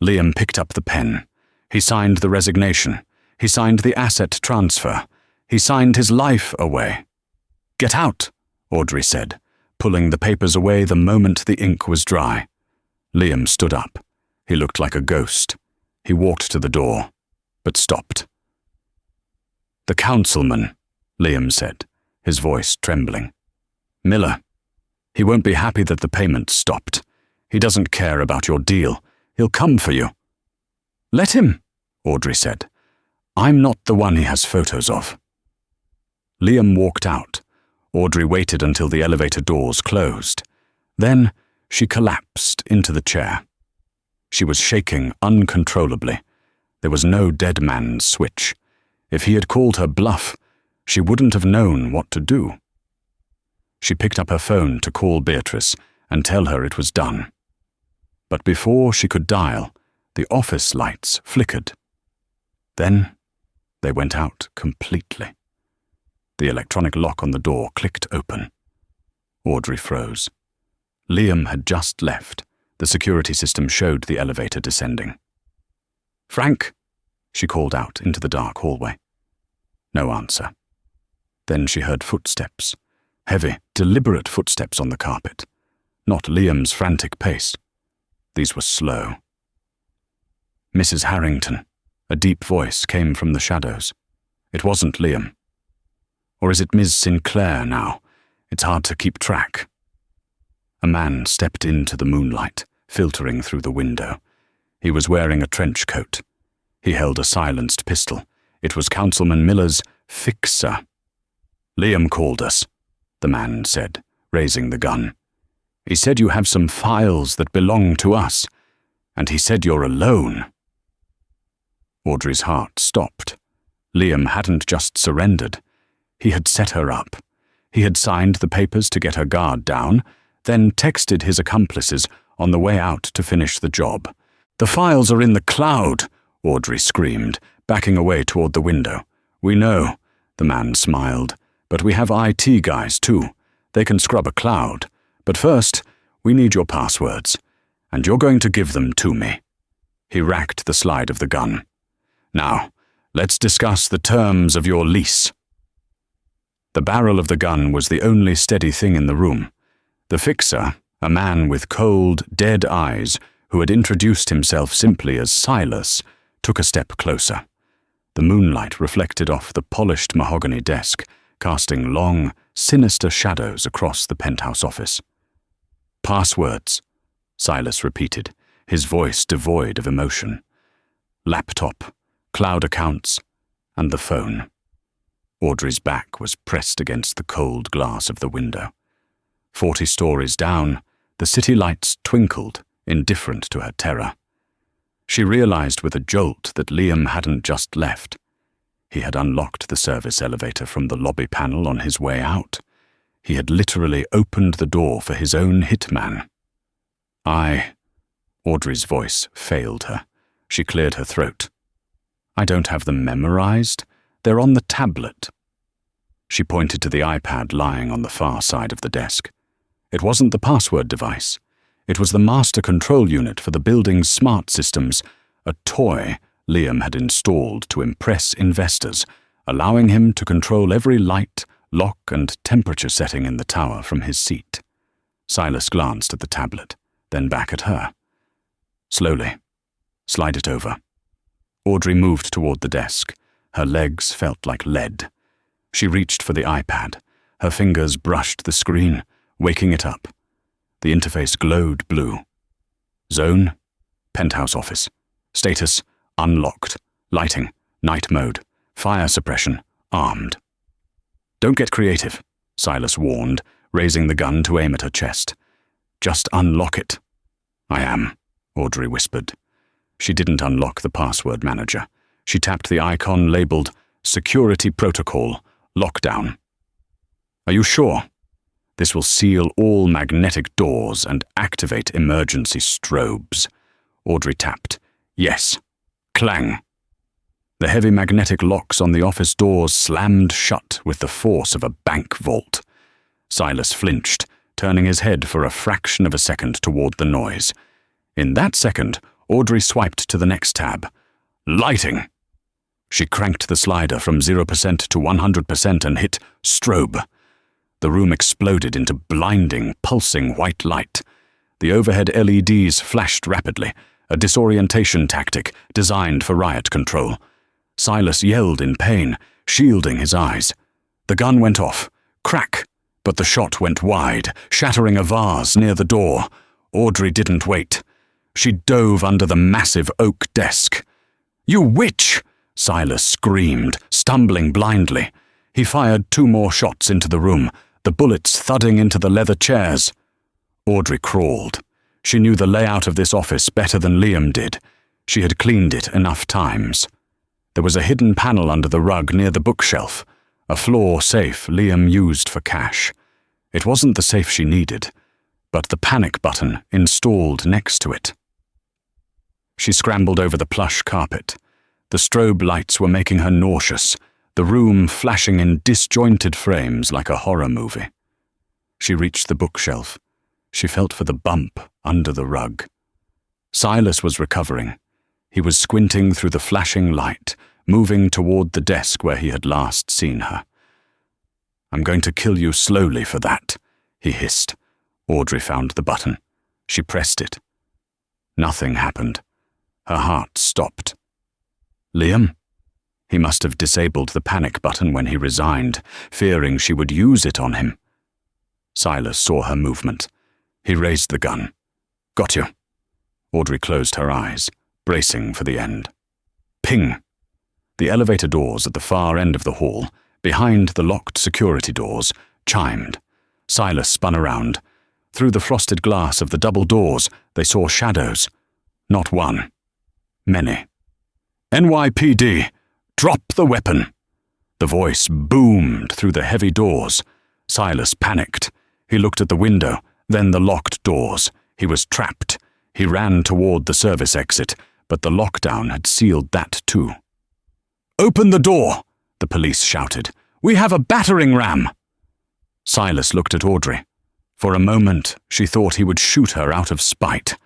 Liam picked up the pen. He signed the resignation. He signed the asset transfer. He signed his life away. "Get out," Audrey said, pulling the papers away the moment the ink was dry. Liam stood up. He looked like a ghost. He walked to the door, but stopped. "The councilman," Liam said, his voice trembling. "Miller. He won't be happy that the payment stopped. He doesn't care about your deal. He'll come for you." "Let him," Audrey said. "I'm not the one he has photos of." Liam walked out. Audrey waited until the elevator doors closed. Then she collapsed into the chair. She was shaking uncontrollably. There was no dead man's switch. If he had called her bluff, she wouldn't have known what to do. She picked up her phone to call Beatrice and tell her it was done. But before she could dial, the office lights flickered. Then they went out completely. The electronic lock on the door clicked open. Audrey froze. Liam had just left. The security system showed the elevator descending. "Frank," she called out into the dark hallway. No answer. Then she heard footsteps. Heavy, deliberate footsteps on the carpet. Not Liam's frantic pace. These were slow. "Mrs. Harrington," a deep voice came from the shadows. It wasn't Liam. Or is it Ms. Sinclair now? It's hard to keep track. A man stepped into the moonlight, filtering through the window. He was wearing a trench coat. He held a silenced pistol. It was Councilman Miller's fixer. "Liam called us," the man said, raising the gun. "He said you have some files that belong to us, and he said you're alone." Audrey's heart stopped. Liam hadn't just surrendered. He had set her up. He had signed the papers to get her guard down, then texted his accomplices on the way out to finish the job. "The files are in the cloud," Audrey screamed, backing away toward the window. "We know," the man smiled, "but we have IT guys too. They can scrub a cloud. But first, we need your passwords, and you're going to give them to me." He racked the slide of the gun. "Now, let's discuss the terms of your lease." The barrel of the gun was the only steady thing in the room. The fixer, a man with cold, dead eyes, who had introduced himself simply as Silas, took a step closer. The moonlight reflected off the polished mahogany desk, casting long, sinister shadows across the penthouse office. "Passwords," Silas repeated, his voice devoid of emotion. Laptop, cloud accounts, and the phone. Audrey's back was pressed against the cold glass of the window. 40 stories down, the city lights twinkled, indifferent to her terror. She realized with a jolt that Liam hadn't just left. He had unlocked the service elevator from the lobby panel on his way out. He had literally opened the door for his own hitman. Audrey's voice failed her. She cleared her throat. I don't have them memorized. They're on the tablet. She pointed to the iPad lying on the far side of the desk. It wasn't the password device. It was the master control unit for the building's smart systems, a toy Liam had installed to impress investors, allowing him to control every light, lock, and temperature setting in the tower from his seat. Silas glanced at the tablet, then back at her. Slowly. Slide it over. Audrey moved toward the desk. Her legs felt like lead. She reached for the iPad. Her fingers brushed the screen, waking it up. The interface glowed blue. Zone, penthouse office. Status, unlocked. Lighting, night mode. Fire suppression, armed. Don't get creative, Silas warned, raising the gun to aim at her chest. Just unlock it. I am, Audrey whispered. She didn't unlock the password manager. She tapped the icon labeled Security Protocol, Lockdown. Are you sure? This will seal all magnetic doors and activate emergency strobes. Audrey tapped. Yes. Clang. The heavy magnetic locks on the office doors slammed shut with the force of a bank vault. Silas flinched, turning his head for a fraction of a second toward the noise. In that second, Audrey swiped to the next tab. Lighting. She cranked the slider from 0% to 100% and hit strobe. The room exploded into blinding, pulsing white light. The overhead LEDs flashed rapidly, a disorientation tactic designed for riot control. Silas yelled in pain, shielding his eyes. The gun went off. Crack! But the shot went wide, shattering a vase near the door. Audrey didn't wait. She dove under the massive oak desk. You witch! Silas screamed, stumbling blindly. He fired 2 more shots into the room, the bullets thudding into the leather chairs. Audrey crawled. She knew the layout of this office better than Liam did. She had cleaned it enough times. There was a hidden panel under the rug near the bookshelf, a floor safe Liam used for cash. It wasn't the safe she needed, but the panic button installed next to it. She scrambled over the plush carpet. The strobe lights were making her nauseous, the room flashing in disjointed frames like a horror movie. She reached the bookshelf. She felt for the bump under the rug. Silas was recovering. He was squinting through the flashing light, moving toward the desk where he had last seen her. I'm going to kill you slowly for that, he hissed. Audrey found the button. She pressed it. Nothing happened. Her heart stopped. Liam? He must have disabled the panic button when he resigned, fearing she would use it on him. Silas saw her movement. He raised the gun. Got you. Audrey closed her eyes, bracing for the end. Ping! The elevator doors at the far end of the hall, behind the locked security doors, chimed. Silas spun around. Through the frosted glass of the double doors, they saw shadows. Not one. Many. NYPD! Drop the weapon! The voice boomed through the heavy doors. Silas panicked. He looked at the window, then the locked doors. He was trapped. He ran toward the service exit, but the lockdown had sealed that too. Open the door! The police shouted. We have a battering ram! Silas looked at Audrey. For a moment, she thought he would shoot her out of spite.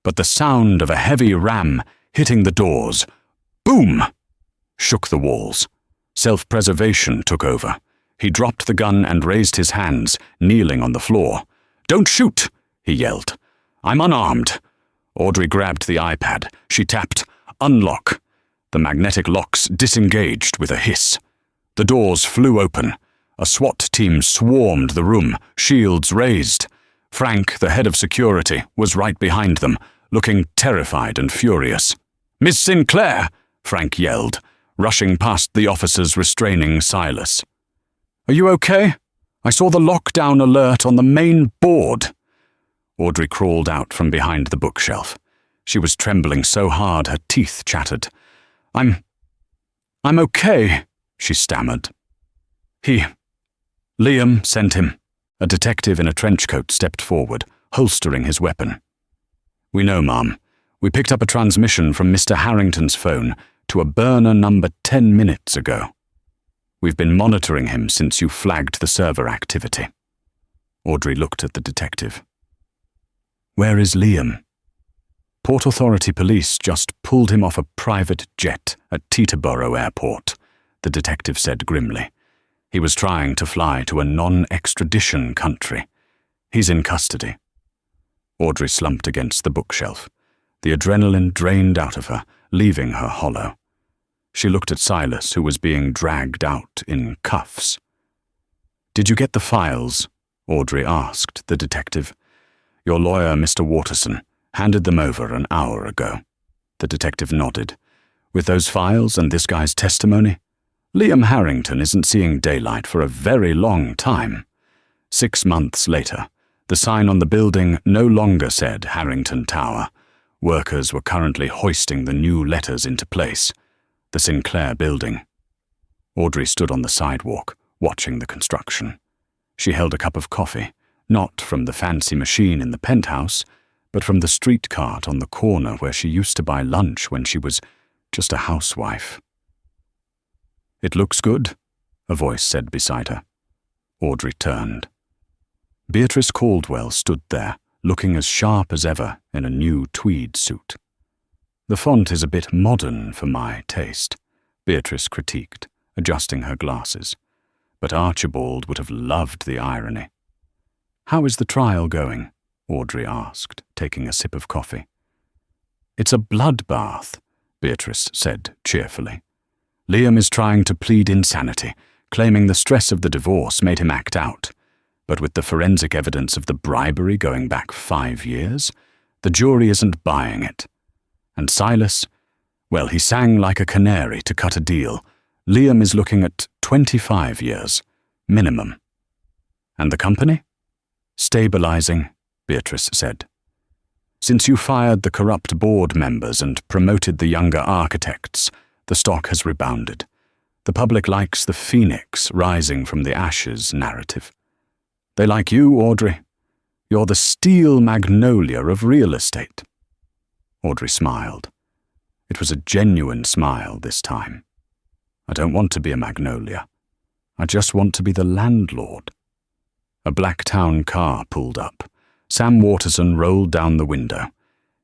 But the sound of a heavy ram hitting the doors, boom, shook the walls. Self-preservation took over. He dropped the gun and raised his hands, kneeling on the floor. Don't shoot, he yelled. I'm unarmed. Audrey grabbed the iPad. She tapped, unlock. The magnetic locks disengaged with a hiss. The doors flew open. A SWAT team swarmed the room, shields raised. Frank, the head of security, was right behind them, looking terrified and furious. "Miss Sinclair!" Frank yelled, rushing past the officers restraining Silas. "Are you okay? I saw the lockdown alert on the main board." Audrey crawled out from behind the bookshelf. She was trembling so hard her teeth chattered. I'm okay," she stammered. Liam sent him." A detective in a trench coat stepped forward, holstering his weapon. "We know, Ma'am. We picked up a transmission from Mr. Harrington's phone to a burner number 10 minutes ago. We've been monitoring him since you flagged the server activity." Audrey looked at the detective. "Where is Liam?" "Port Authority police just pulled him off a private jet at Teterboro Airport," the detective said grimly. "He was trying to fly to a non-extradition country. He's in custody." Audrey slumped against the bookshelf. The adrenaline drained out of her, leaving her hollow. She looked at Silas, who was being dragged out in cuffs. "Did you get the files?" Audrey asked the detective. "Your lawyer, Mr. Waterson, handed them over an hour ago." The detective nodded. "With those files and this guy's testimony? Liam Harrington isn't seeing daylight for a very long time." 6 months later, the sign on the building no longer said Harrington Tower. Workers were currently hoisting the new letters into place. The Sinclair building. Audrey stood on the sidewalk, watching the construction. She held a cup of coffee, not from the fancy machine in the penthouse, but from the street cart on the corner where she used to buy lunch when she was just a housewife. "It looks good," a voice said beside her. Audrey turned. Beatrice Caldwell stood there, looking as sharp as ever in a new tweed suit. "The font is a bit modern for my taste," Beatrice critiqued, adjusting her glasses. But Archibald would have loved the irony. "How is the trial going?" Audrey asked, taking a sip of coffee. "It's a bloodbath," Beatrice said cheerfully. "Liam is trying to plead insanity, claiming the stress of the divorce made him act out. But with the forensic evidence of the bribery going back 5 years, the jury isn't buying it. And Silas, well, he sang like a canary to cut a deal. Liam is looking at 25 years, minimum." "And the company?" "Stabilizing," Beatrice said. "Since you fired the corrupt board members and promoted the younger architects, the stock has rebounded. The public likes the phoenix rising from the ashes narrative. They like you, Audrey. You're the steel magnolia of real estate." Audrey smiled. It was a genuine smile this time. "I don't want to be a magnolia. I just want to be the landlord." A Blacktown car pulled up. Sam Waterson rolled down the window.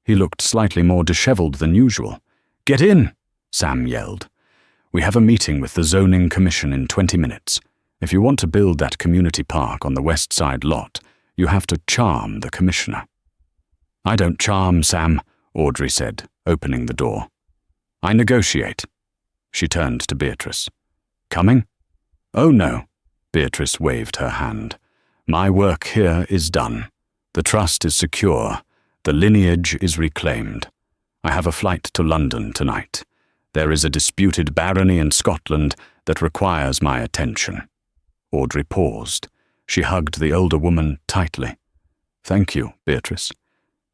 He looked slightly more disheveled than usual. "Get in!" Sam yelled. "We have a meeting with the zoning commission in 20 minutes. If you want to build that community park on the west side lot, you have to charm the commissioner." "I don't charm, Sam," Audrey said, opening the door. "I negotiate." She turned to Beatrice. "Coming?" "Oh no," Beatrice waved her hand. "My work here is done. The trust is secure. The lineage is reclaimed. I have a flight to London tonight. There is a disputed barony in Scotland that requires my attention." Audrey paused. She hugged the older woman tightly. "Thank you, Beatrice.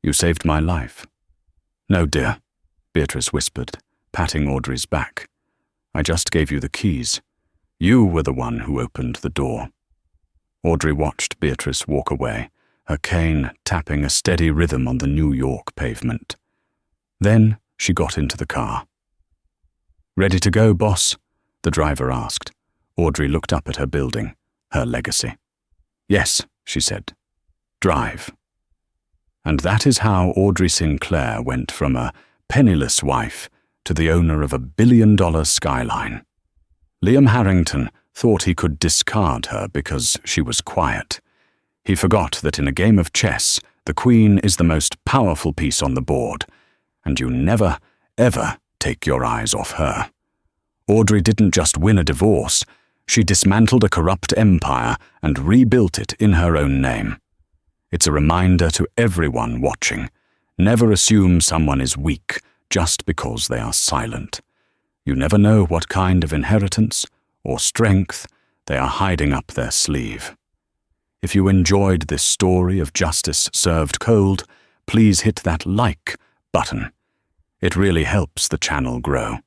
You saved my life." "No, dear," Beatrice whispered, patting Audrey's back. "I just gave you the keys. You were the one who opened the door." Audrey watched Beatrice walk away, her cane tapping a steady rhythm on the New York pavement. Then she got into the car. "Ready to go, boss?" the driver asked. Audrey looked up at her building, her legacy. "Yes," she said. "Drive." And that is how Audrey Sinclair went from a penniless wife to the owner of $1 billion skyline. Liam Harrington thought he could discard her because she was quiet. He forgot that in a game of chess, the queen is the most powerful piece on the board, and you never, ever take your eyes off her. Audrey didn't just win a divorce, she dismantled a corrupt empire and rebuilt it in her own name. It's a reminder to everyone watching. Never assume someone is weak just because they are silent. You never know what kind of inheritance or strength they are hiding up their sleeve. If you enjoyed this story of justice served cold, please hit that like button. It really helps the channel grow.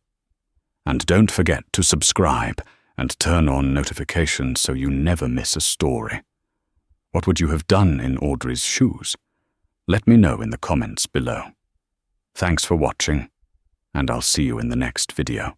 And don't forget to subscribe and turn on notifications so you never miss a story. What would you have done in Audrey's shoes? Let me know in the comments below. Thanks for watching, and I'll see you in the next video.